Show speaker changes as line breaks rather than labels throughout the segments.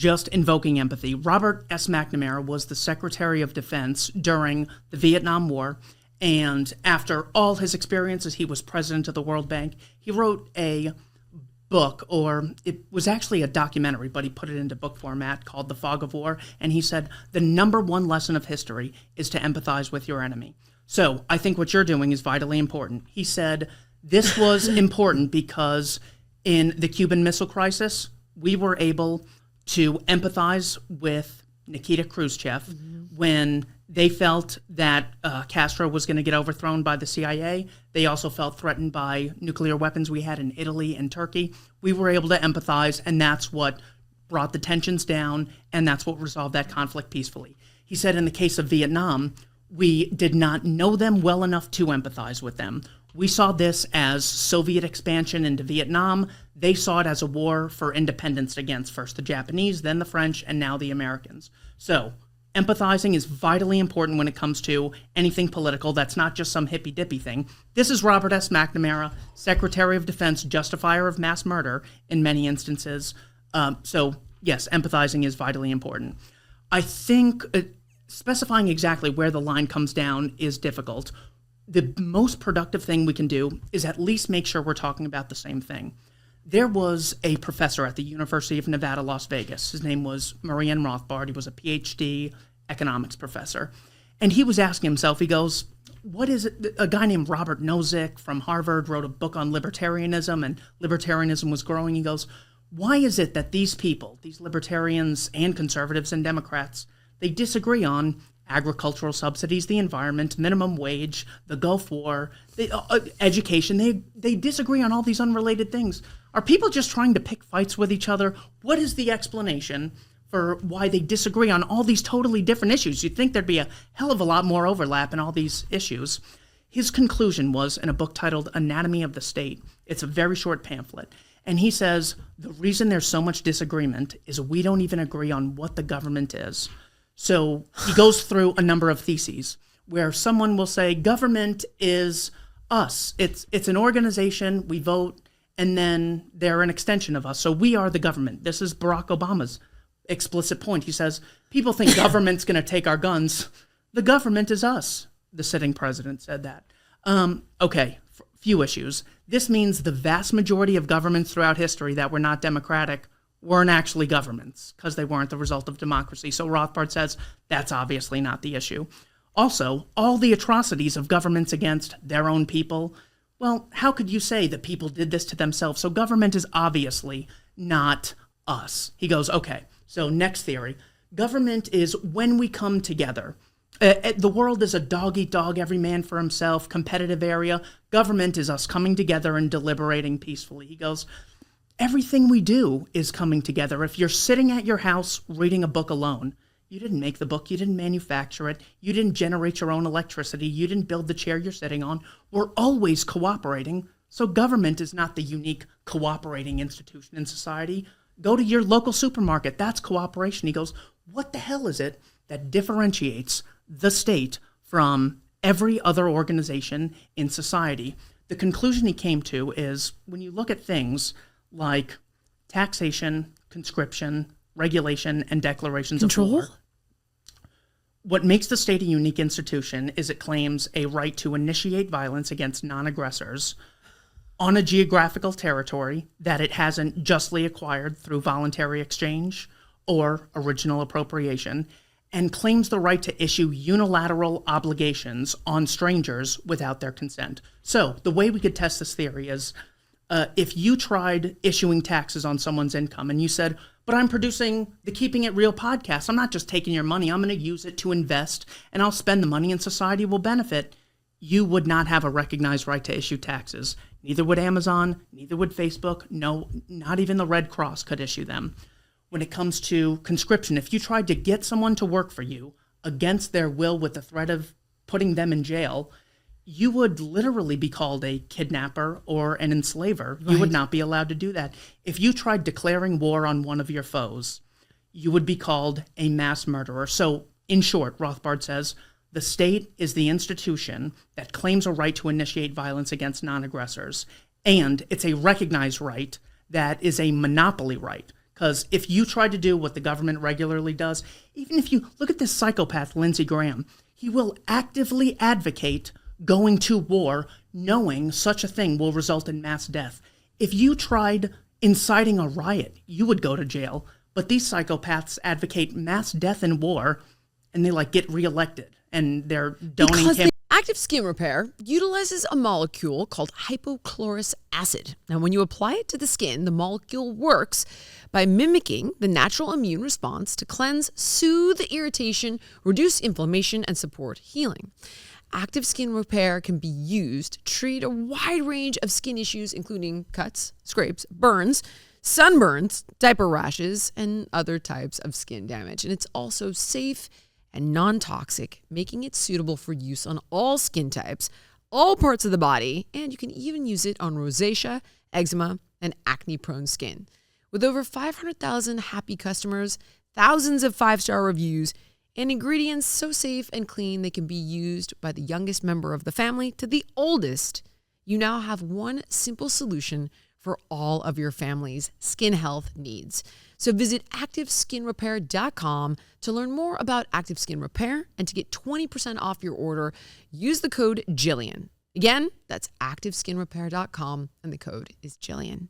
just invoking empathy. Robert S. McNamara was the Secretary of Defense during the Vietnam War, and after all his experiences, he was president of the World Bank. He wrote a book, or it was actually a documentary, but he put it into book format called The Fog of War, and he said the number one lesson of history is to empathize with your enemy. So I think what you're doing is vitally important. He said this was important because in the Cuban Missile Crisis, we were able to empathize with Nikita Khrushchev when they felt that Castro was going to get overthrown by the CIA. They also felt threatened by nuclear weapons we had in Italy and Turkey. We were able to empathize, and that's what brought the tensions down, and that's what resolved that conflict peacefully. He said in the case of Vietnam, we did not know them well enough to empathize with them. We saw this as Soviet expansion into Vietnam. They saw it as a war for independence against first the Japanese, then the French, and now the Americans. So empathizing is vitally important when it comes to anything political. That's not just some hippy-dippy thing. This is Robert S. McNamara, Secretary of Defense, justifier of mass murder in many instances. So yes, empathizing is vitally important. I think specifying exactly where the line comes down is difficult. The most productive thing we can do is at least make sure we're talking about the same thing. There was a professor at the University of Nevada, Las Vegas. His name was Marianne Rothbard. He was a PhD economics professor. And he was asking himself, he goes, what is it? A guy named Robert Nozick from Harvard wrote a book on libertarianism, and libertarianism was growing. He goes, why is it that these people, these libertarians and conservatives and Democrats, they disagree on agricultural subsidies, the environment, minimum wage, the Gulf War, education? They disagree on all these unrelated things. Are people just trying to pick fights with each other? What is the explanation for why they disagree on all these totally different issues? You'd think there'd be a hell of a lot more overlap in all these issues. His conclusion was in a book titled Anatomy of the State. It's a very short pamphlet. And he says, the reason there's so much disagreement is we don't even agree on what the government is. So he goes through a number of theses where someone will say government is us. It's an organization, we vote, and then they're an extension of us. So we are the government. This is Barack Obama's explicit point. He says, people think government's going to take our guns. The government is us. The sitting president said that. Okay, few issues. This means the vast majority of governments throughout history that were not democratic weren't actually governments because they weren't the result of democracy. So Rothbard says that's obviously not the issue. Also, all the atrocities of governments against their own people, well, how could you say that people did this to themselves? So government is obviously not us. He goes, okay, so next theory. Government is when we come together. The world is a dog-eat-dog, every man for himself, competitive area. Government is us coming together and deliberating peacefully. He goes, everything we do is coming together. If you're sitting at your house reading a book alone, you didn't make the book, you didn't manufacture it, you didn't generate your own electricity, you didn't build the chair you're sitting on. We're always cooperating. So government is not the unique cooperating institution in society. Go to your local supermarket. That's cooperation. He goes, what the hell is it that differentiates the state from every other organization in society? The conclusion he came to is when you look at things like taxation, conscription, regulation, and declarations of war, what makes the state a unique institution is it claims a right to initiate violence against non-aggressors on a geographical territory that it hasn't justly acquired through voluntary exchange or original appropriation, and claims the right to issue unilateral obligations on strangers without their consent. So the way we could test this theory is if you tried issuing taxes on someone's income and you said, but I'm producing the Keeping It Real podcast. I'm not just taking your money. I'm going to use it to invest, and I'll spend the money and society will benefit. You would not have a recognized right to issue taxes. Neither would Amazon, neither would Facebook. No, not even the Red Cross could issue them. When it comes to conscription, if you tried to get someone to work for you against their will with the threat of putting them in jail, you would literally be called a kidnapper or an enslaver. Right. You would not be allowed to do that. If you tried declaring war on one of your foes, you would be called a mass murderer. So, in short, Rothbard says, the state is the institution that claims a right to initiate violence against non-aggressors, and it's a recognized right that is a monopoly right. Because if you try to do what the government regularly does, even if you look at this psychopath, Lindsey Graham, he will actively advocate going to war, knowing such a thing will result in mass death. If you tried inciting a riot, you would go to jail. But these psychopaths advocate mass death and war, and they get reelected, and they're donating.
Active Skin Repair utilizes a molecule called hypochlorous acid. Now, when you apply it to the skin, the molecule works by mimicking the natural immune response to cleanse, soothe irritation, reduce inflammation, and support healing. Active Skin Repair can be used to treat a wide range of skin issues, including cuts, scrapes, burns, sunburns, diaper rashes, and other types of skin damage. And it's also safe and non-toxic, making it suitable for use on all skin types, all parts of the body, and you can even use it on rosacea, eczema, and acne-prone skin. With over 500,000 happy customers, thousands of 5-star reviews, and ingredients so safe and clean they can be used by the youngest member of the family to the oldest, you now have one simple solution for all of your family's skin health needs. So visit ActiveSkinRepair.com to learn more about Active Skin Repair and to get 20% off your order. Use the code Jillian. Again, that's ActiveSkinRepair.com and the code is Jillian.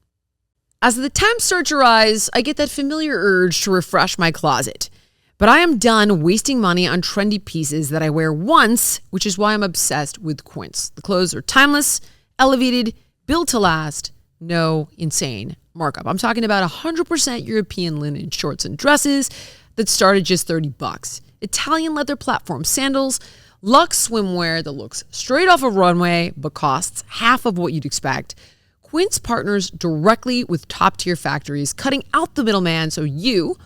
As the temps start to rise, I get that familiar urge to refresh my closet. But I am done wasting money on trendy pieces that I wear once, which is why I'm obsessed with Quince. The clothes are timeless, elevated, built to last, no insane markup. I'm talking about 100% European linen shorts and dresses that start at just $30. Italian leather platform sandals, luxe swimwear that looks straight off a runway but costs half of what you'd expect. Quince partners directly with top-tier factories, cutting out the middleman so you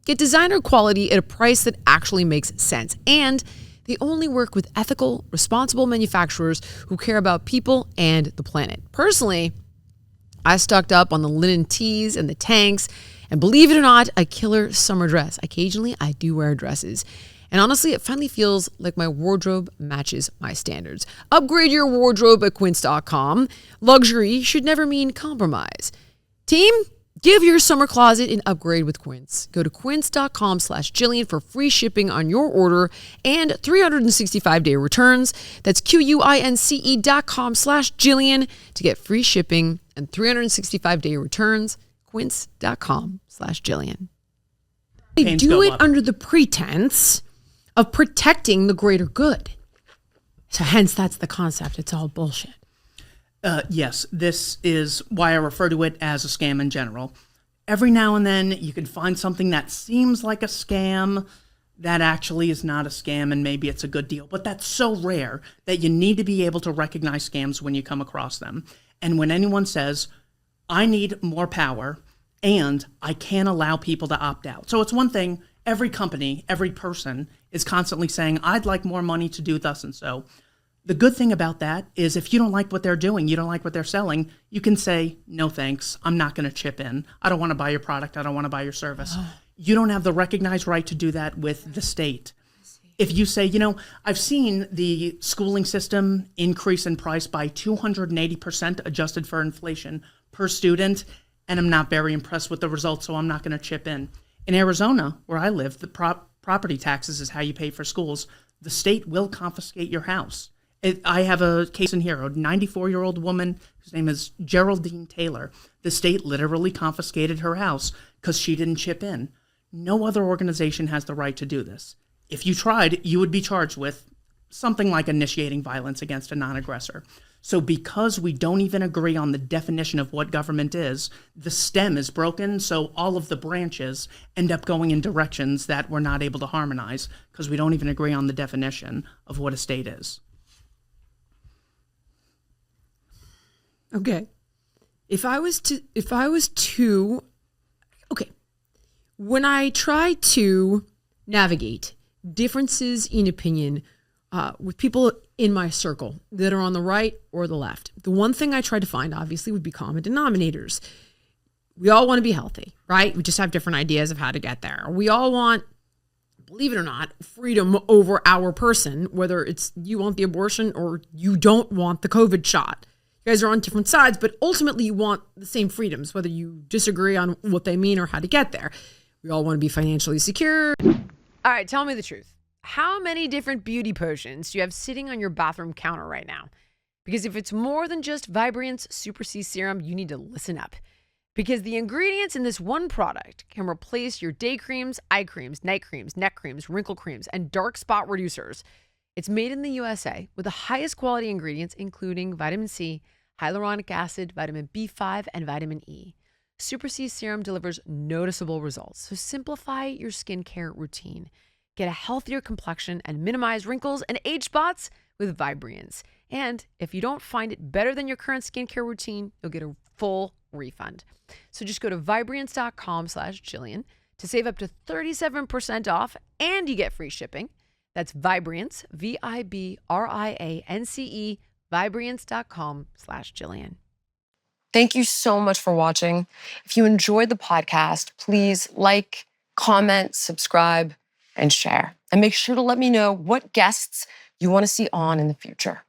get designer quality at a price that actually makes sense. And they only work with ethical, responsible manufacturers who care about people and the planet. Personally, I stocked up on the linen tees and the tanks, and believe it or not, a killer summer dress. Occasionally, I do wear dresses. And honestly, it finally feels like my wardrobe matches my standards. Upgrade your wardrobe at Quince.com. Luxury should never mean compromise. Team, give your summer closet an upgrade with Quince. Go to quince.com/Jillian for free shipping on your order and 365-day returns. That's QUINCE.com/Jillian to get free shipping and 365-day returns. Quince.com/Jillian. They do it under the pretense of protecting the greater good. So hence, that's the concept. It's all bullshit.
Yes, this is why I refer to it as a scam in general. Every now and then you can find something that seems like a scam that actually is not a scam, and maybe it's a good deal. But that's so rare that you need to be able to recognize scams when you come across them. And when anyone says, I need more power and I can't allow people to opt out. So it's one thing, every company, every person is constantly saying, I'd like more money to do thus and so. The good thing about that is if you don't like what they're doing, you don't like what they're selling, you can say, no thanks, I'm not going to chip in. I don't want to buy your product. I don't want to buy your service. You don't have the recognized right to do that with the state. If you say, I've seen the schooling system increase in price by 280% adjusted for inflation per student, and I'm not very impressed with the results, so I'm not going to chip in. In Arizona, where I live, the property taxes is how you pay for schools. The state will confiscate your house. I have a case in here, a 94-year-old woman whose name is Geraldine Taylor. The state literally confiscated her house because she didn't chip in. No other organization has the right to do this. If you tried, you would be charged with something like initiating violence against a non-aggressor. So because we don't even agree on the definition of what government is, the stem is broken, so all of the branches end up going in directions that we're not able to harmonize because we don't even agree on the definition of what a state is.
Okay. When I try to navigate differences in opinion with people in my circle that are on the right or the left, the one thing I try to find obviously would be common denominators. We all want to be healthy, right? We just have different ideas of how to get there. We all want, believe it or not, freedom over our person, whether it's you want the abortion or you don't want the COVID shot. You guys are on different sides, but ultimately you want the same freedoms, whether you disagree on what they mean or how to get there. We all want to be financially secure. All right, tell me the truth. How many different beauty potions do you have sitting on your bathroom counter right now? Because if it's more than just Vibrance Super C Serum, you need to listen up. Because the ingredients in this one product can replace your day creams, eye creams, night creams, neck creams, wrinkle creams, and dark spot reducers. It's made in the USA with the highest quality ingredients, including vitamin C, hyaluronic acid, vitamin B5, and vitamin E. Super C Serum delivers noticeable results, so simplify your skincare routine. Get a healthier complexion and minimize wrinkles and age spots with Vibrance. And if you don't find it better than your current skincare routine, you'll get a full refund. So just go to Vibrance.com/Jillian to save up to 37% off, and you get free shipping. That's Vibrance, Vibrance, Vibrance.com/Jillian.
Thank you so much for watching. If you enjoyed the podcast, please like, comment, subscribe, and share. And make sure to let me know what guests you want to see on in the future.